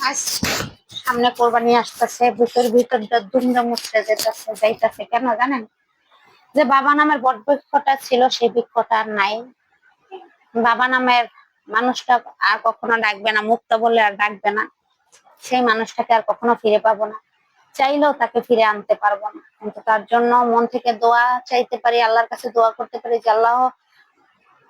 আজ সামনে কোরবানি আসতেছে, বুকের ভিতরটা দুমড়ে মুচড়ে যাইতেছে কেন জানেন? যে বাবা নামের বট বৃক্ষটা ছিল, সেই বৃক্ষটা আর নাই। বাবা নামের মানুষটা আর কখনো ডাকবে না, মুক্তা বললে আর ডাকবে না। সেই মানুষটাকে আর কখনো ফিরে পাবো না, চাইলেও তাকে ফিরে আনতে পারবো না। কিন্তু তার জন্য মন থেকে দোয়া চাইতে পারি, আল্লাহর কাছে দোয়া করতে পারি যে আল্লাহ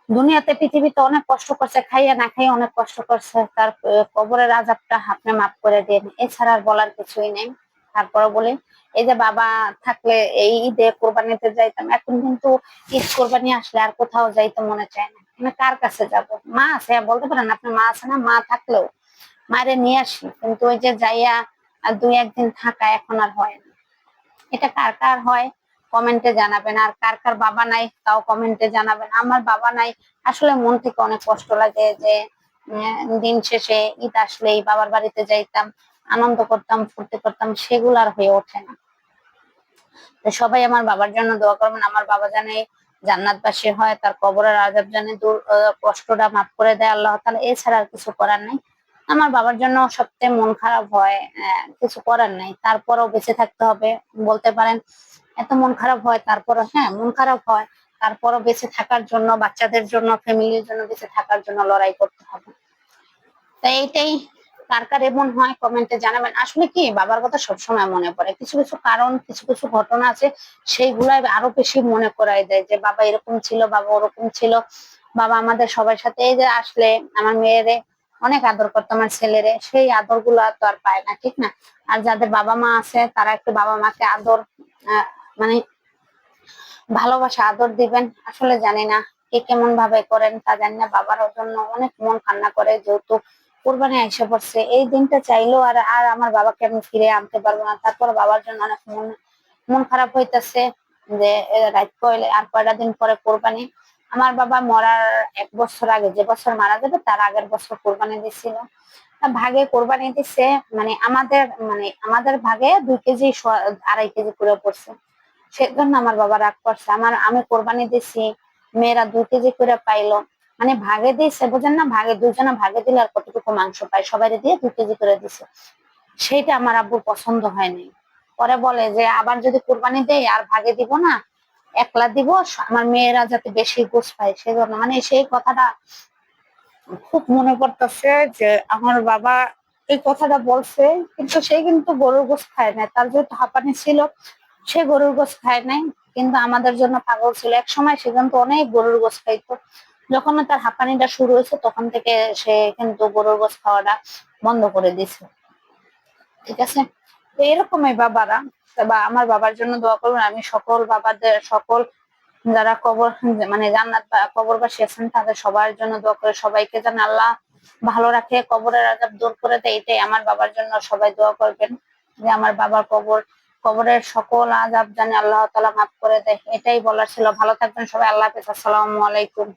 দুনিয়াতে পৃথিবীতে অনেক কষ্ট করছে, খাইয়া না খাইয়া অনেক কষ্ট করছে, তার কবরের আযাবটা আপনি মাফ করে দিন। এছাড়া আর বলার কিছুই নেই। তারপরে বলি, এই যে বাবা থাকলে এই ঈদে কোরবানিতে যাইতাম, এখন কিন্তু ঈদ কোরবানি আসলে আর কোথাও যাইতে মনে চায় না। মানে কার কাছে যাব? মা আছে, বলতে পারেন আপনি মা আছে না, মা থাকলেও মারে নিয়ে আসি, কিন্তু ওই যে যাইয়া আর দুই একদিন থাকা এখন আর হয় না। এটা কার কার হয় কমেন্টে জানাবেন, আর কার কার বাবা নাই তাও কমেন্টে জানাবেন। আমার বাবা নাই, আসলে মন থেকে অনেক কষ্ট লাগে যে দিন শেষে ঈদ আসলেই বাবার বাড়িতে যাইতাম, আনন্দ করতাম, ফুর্তি করতাম, সেগুলো আর হয়ে ওঠে না। তো সবাই আমার বাবার জন্য দোয়া করবেন, আমার বাবা জানে জান্নাতবাসী হয়, তার কবরের আযাব জানে দূর, কষ্টটা মাফ করে দেয় আল্লাহ তাআলা। এছাড়া আর কিছু করার নাই। আমার বাবার জন্য সবচেয়ে মন খারাপ হয়, কিছু করার নাই, তারপরও বেঁচে থাকতে হবে। বলতে পারেন এত মন খারাপ হয়, তারপরও হ্যাঁ মন খারাপ হয়, তারপরও বেঁচে থাকার জন্য, বাচ্চাদের জন্য, ফ্যামিলির জন্য বেঁচে থাকার জন্য লড়াই করতে হবে। তাই এইটাই। কার কার এমন হয় কমেন্টে জানাবেন। আসলে কি, বাবার কথা সবসময় মনে পড়ে, কিছু কিছু কারণ, কিছু কিছু ঘটনা আছে, সেইগুলাই আরো বেশি মনে করাই দেয় যে বাবা এরকম ছিল, বাবা ওরকম ছিল। বাবা আমাদের সবার সাথে, এই যে আসলে আমার মেয়েরে অনেক আদর করতো, আমার ছেলেরে, সেই আদর গুলো তো আর পায় না, ঠিক না? আর যাদের বাবা মা আছে তারা একটু বাবা মাকে আদর, মানে ভালোবাসা আদর দিবেন। আসলে জানি না কে কেমন ভাবে করেন তা জানি না, বাবার জন্য অনেক মন কান্না করে, যেহেতু কোরবানি এসে পড়ছে। এই দিনটা চাইলেও আর আর আমার বাবাকে আমি ফিরে আনতে পারবো না। তারপর বাবার জন্য অনেক মন মন খারাপ হইতেছে যে রাত কইলে আর কয়টা দিন পরে কোরবানি। আমার বাবা মরার 1 বছর আগে, যে বছর মারা যাবে তার আগের বছর কোরবানি দিছিল। ভাগে কোরবানি দিছে, মানে আমাদের ভাগে 2 কেজি 2.5 কেজি করে পড়ছে। সেজন্য আমার বাবা রাগ করছে। আমি কোরবানি দিছি, মেয়েরা 2 কেজি করে পাইলো, মানে ভাগে দিয়েছে, বুঝেন না? ভাগে দুজনে ভাগে দিলে আর কতটুকু মাংস পায়, সবাই দিয়ে 2 কেজি করে দিছে। সেইটা আমার আব্বুর পছন্দ হয়নি। পরে বলে যে আবার যদি কোরবানি দেই আর ভাগে দিব না, একলা দিব, আমার মেয়েরা যাতে বেশি গোস পায়, সেজন্য। মানে সেই কথাটা খুব মনে পড়তেছে যে আমার বাবা এই কথাটা বলছে, কিন্তু সে কিন্তু গরুর গোস খায় না, তার যেহেতু হাঁপানি ছিল, সে গরুর গোস খায় নাই। কিন্তু আমাদের জন্য পাগল ছিল, এক সময় সে কিন্তু অনেক গরুর গোস খাইতো। যখন তার হাঁপানিটা শুরু হয়েছে তখন থেকে সে কিন্তু গরুর গোস খাওয়াটা বন্ধ করে দিছে, ঠিক আছে? তো এরকমই বাবারা। বা আমার বাবার জন্য দোয়া করবেন। আমি সকল বাবাদের, সকল যারা কবর, মানে জান্নাত বা কবরবাসী আছেন, তাদের সবার জন্য দোয়া করে, সবাইকে যেন আল্লাহ ভালো রাখে, কবরের আযাব দূর করে দেয়। এটাই আমার বাবার জন্য সবাই দোয়া করবেন, যে আমার বাবার কবরের সকল আযাব যেন আল্লাহ তাআলা মাফ করে দেয়। এটাই বলার ছিল। ভালো থাকবেন সবাই, আল্লাহ হাফেজ, আসসালামু আলাইকুম।